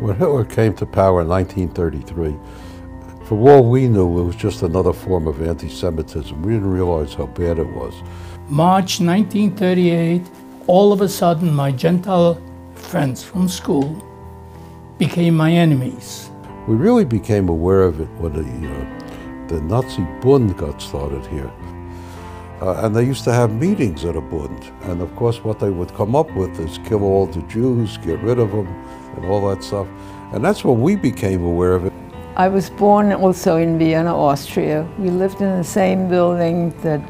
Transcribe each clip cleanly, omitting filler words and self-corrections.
When Hitler came to power in 1933, for all we knew, it was just another form of anti-Semitism. We didn't realize how bad it was. March 1938, all of a sudden, my Gentile friends from school became my enemies. We really became aware of it when the Nazi Bund got started here. And they used to have meetings at a Bund. And of course, what they would come up with is kill all the Jews, get rid of them, and all that stuff. And that's when we became aware of it. I was born also in Vienna, Austria. We lived in the same building that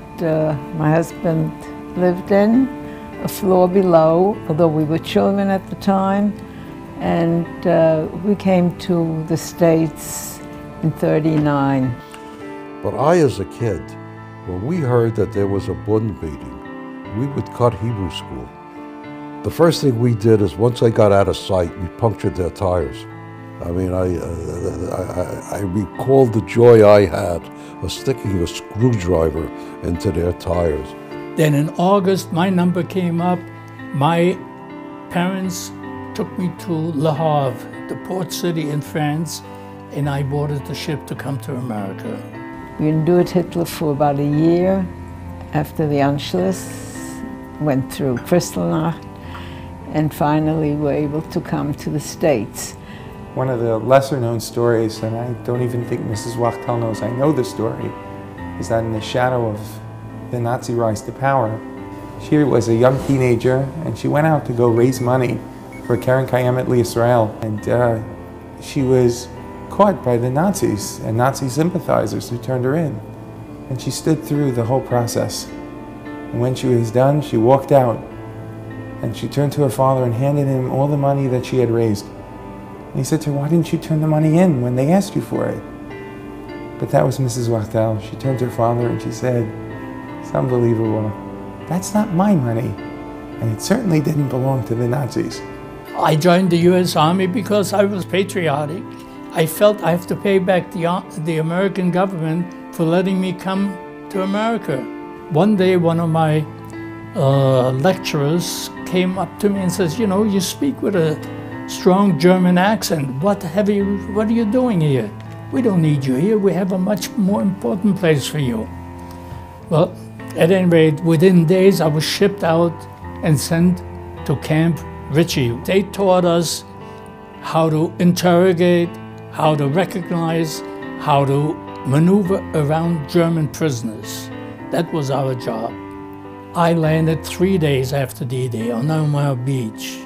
my husband lived in, a floor below, although we were children at the time. And we came to the States in '39. But I, as a kid, when we heard that there was a Bund meeting, we would cut Hebrew school. The first thing we did is, once they got out of sight, we punctured their tires. I mean, I recalled the joy I had of sticking a screwdriver into their tires. Then in August, my number came up. My parents took me to Le Havre, the port city in France, and I boarded the ship to come to America. We endured Hitler for about a year after the Anschluss, went through Kristallnacht, and finally were able to come to the States. One of the lesser-known stories, and I don't even think Mrs. Wachtel knows I know the story, is that in the shadow of the Nazi rise to power, she was a young teenager, and she went out to go raise money for Karen Kayemet Israel, and she was caught by the Nazis and Nazi sympathizers who turned her in. And she stood through the whole process. And when she was done, she walked out, and she turned to her father and handed him all the money that she had raised. And he said to her, "Why didn't you turn the money in when they asked you for it?" But that was Mrs. Wachtel. She turned to her father and she said, "It's unbelievable. That's not my money. And it certainly didn't belong to the Nazis." I joined the US Army because I was patriotic. I felt I have to pay back the American government for letting me come to America. One day, one of my lecturers came up to me and says, "You know, you speak with a strong German accent. What are you doing here? We don't need you here. We have a much more important place for you." Well, at any rate, within days, I was shipped out and sent to Camp Ritchie. They taught us how to interrogate, how to recognize, how to maneuver around German prisoners. That was our job. I landed 3 days after D-Day on Omaha Beach.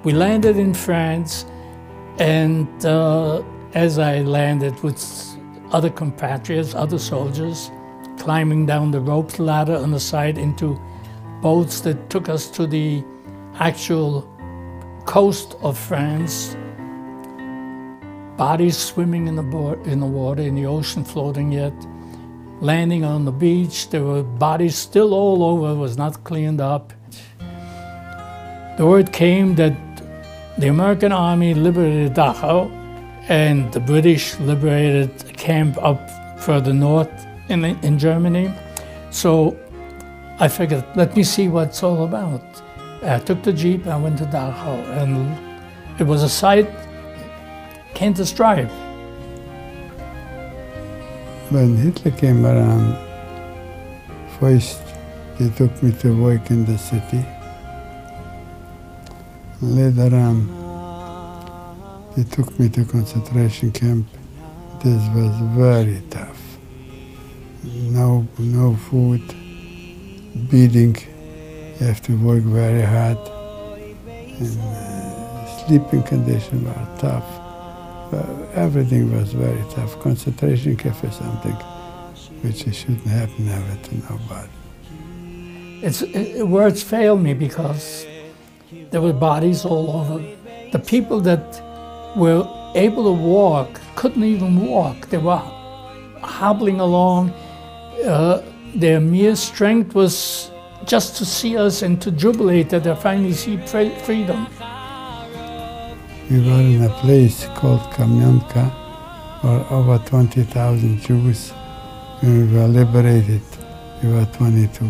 We landed in France, and as I landed with other compatriots, other soldiers, climbing down the rope ladder on the side into boats that took us to the actual coast of France, bodies swimming in the water, in the ocean, floating yet. Landing on the beach, there were bodies still all over, it was not cleaned up. The word came that the American army liberated Dachau and the British liberated a camp up further north in Germany. So I figured, let me see what it's all about. I took the Jeep, I went to Dachau, and it was a sight can't describe. When Hitler came around, first they took me to work in the city. Later on, they took me to concentration camp. This was very tough. No food, beating. You have to work very hard. And sleeping conditions were tough. Everything was very tough. Concentration camp is something which shouldn't happen ever to nobody. Words fail me because there were bodies all over. The people that were able to walk couldn't even walk. They were hobbling along. Their mere strength was just to see us and to jubilate that they finally see freedom. We were in a place called Kamyanka, where over 20,000 Jews. When we were liberated, we were 22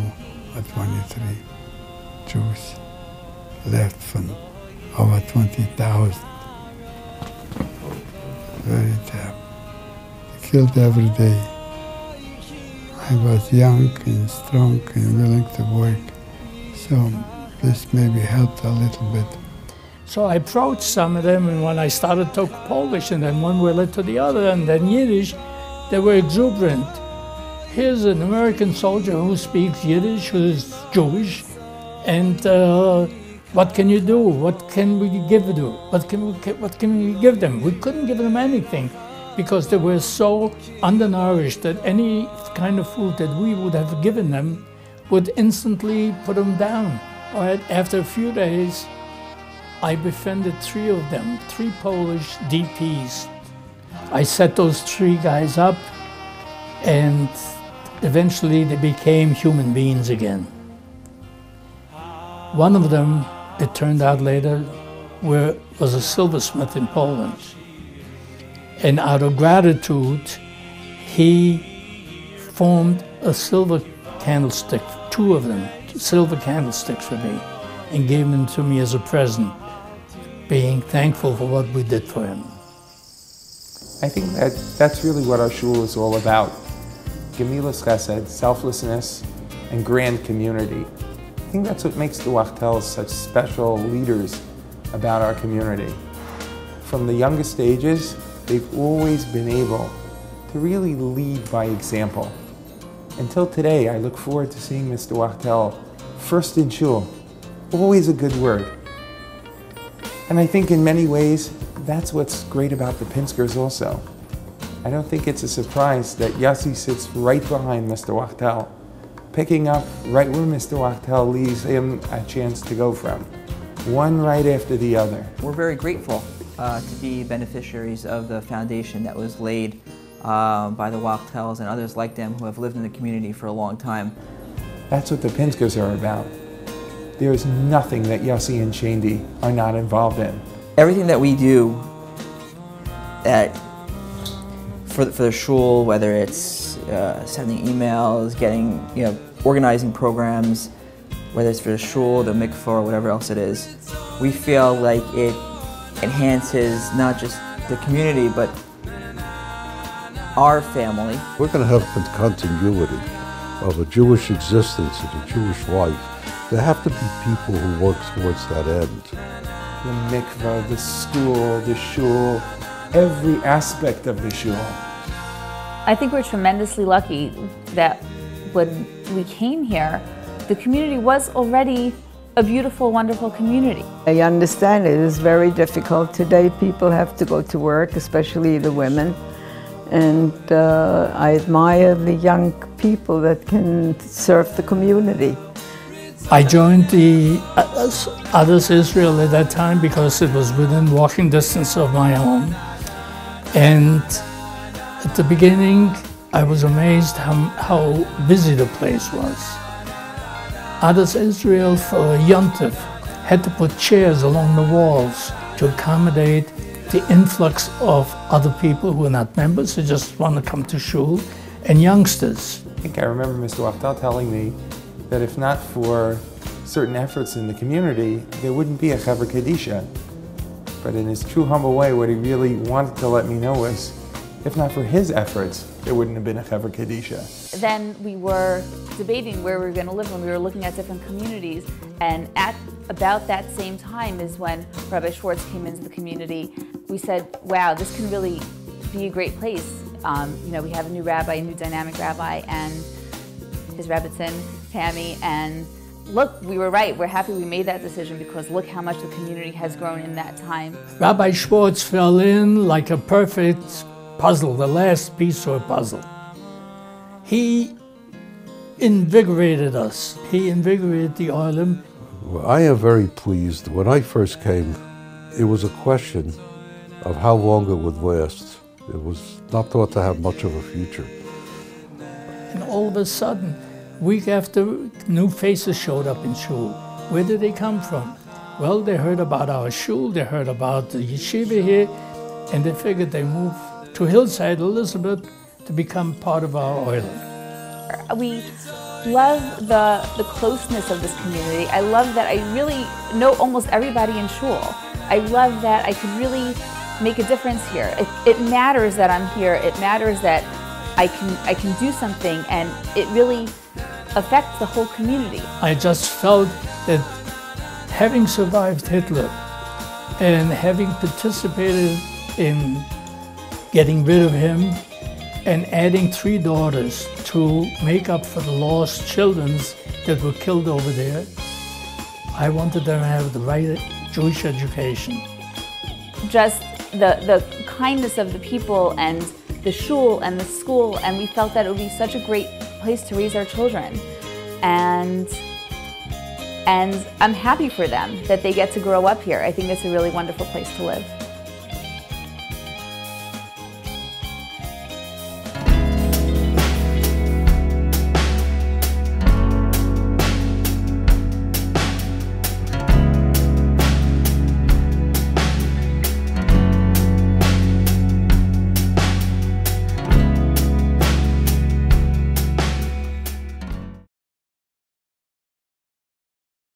or 23 Jews left from over 20,000. Very tough. They killed every day. I was young and strong and willing to work, so this maybe helped a little bit. So I approached some of them, and when I started to talk Polish, and then one word led to the other, and then Yiddish, they were exuberant. Here's an American soldier who speaks Yiddish, who is Jewish, and what can you do? What can we give you? What can we give them? We couldn't give them anything because they were so undernourished that any kind of food that we would have given them would instantly put them down. All right, after a few days, I befriended 3 of them, 3 Polish DPs. I set those 3 guys up, and eventually they became human beings again. One of them, it turned out later, was a silversmith in Poland. And out of gratitude, he formed a silver candlestick, 2 of them, silver candlesticks for me, and gave them to me as a present, being thankful for what we did for him. I think that's really what our shul is all about. Gemilas Chesed, selflessness, and grand community. I think that's what makes the Wachtels such special leaders about our community. From the youngest ages, they've always been able to really lead by example. Until today, I look forward to seeing Mr. Wachtel first in shul. Always a good word. And I think in many ways, that's what's great about the Pinskers also. I don't think it's a surprise that Yossi sits right behind Mr. Wachtel, picking up right where Mr. Wachtel leaves him a chance to go from, one right after the other. We're very grateful to be beneficiaries of the foundation that was laid by the Wachtels and others like them who have lived in the community for a long time. That's what the Pinskers are about. There's nothing that Yossi and Shaindy are not involved in. Everything that we do for the shul, whether it's sending emails, organizing programs, whether it's for the shul, the mikvah, or whatever else it is, we feel like it enhances not just the community, but our family. We're going to have continuity of a Jewish existence and a Jewish life. There have to be people who work towards that end. The mikvah, the school, the shul, every aspect of the shul. I think we're tremendously lucky that when we came here, the community was already a beautiful, wonderful community. I understand it is very difficult. Today people have to go to work, especially the women. And I admire the young people that can serve the community. I joined the Adath Israel at that time because it was within walking distance of my home. And at the beginning, I was amazed how busy the place was. Adath Israel for Yontif had to put chairs along the walls to accommodate the influx of other people who are not members, who just want to come to Shul, and youngsters. I think I remember Mr. Wachtel telling me that if not for certain efforts in the community, there wouldn't be a Chevra Kadisha. But in his true humble way, what he really wanted to let me know was, if not for his efforts, there wouldn't have been a Chevra Kadisha. Then we were debating where we were going to live when we were looking at different communities, and at about that same time is when Rabbi Schwartz came into the community. We said, wow, this can really be a great place. We have a new rabbi, a new dynamic rabbi, and his Rebbitzin, Tammy, and look, we were right. We're happy we made that decision because look how much the community has grown in that time. Rabbi Schwartz fell in like a perfect puzzle, the last piece of a puzzle. He invigorated us. He invigorated the Olim. Well, I am very pleased. When I first came, it was a question of how long it would last. It was not thought to have much of a future. And all of a sudden, week after, new faces showed up in Shul. Where did they come from? Well, they heard about our Shul, they heard about the yeshiva here, and they figured they move to Hillside Elizabeth to become part of our oiling. We love the closeness of this community. I love that I really know almost everybody in Shul. I love that I could really make a difference here. It matters that I'm here. It matters that I can do something, and it really affects the whole community. I just felt that having survived Hitler and having participated in getting rid of him and adding 3 daughters to make up for the lost children that were killed over there, I wanted them to have the right Jewish education. Just the kindness of the people and the shul and the school, and we felt that it would be such a great place to raise our children. And I'm happy for them that they get to grow up here. I think it's a really wonderful place to live.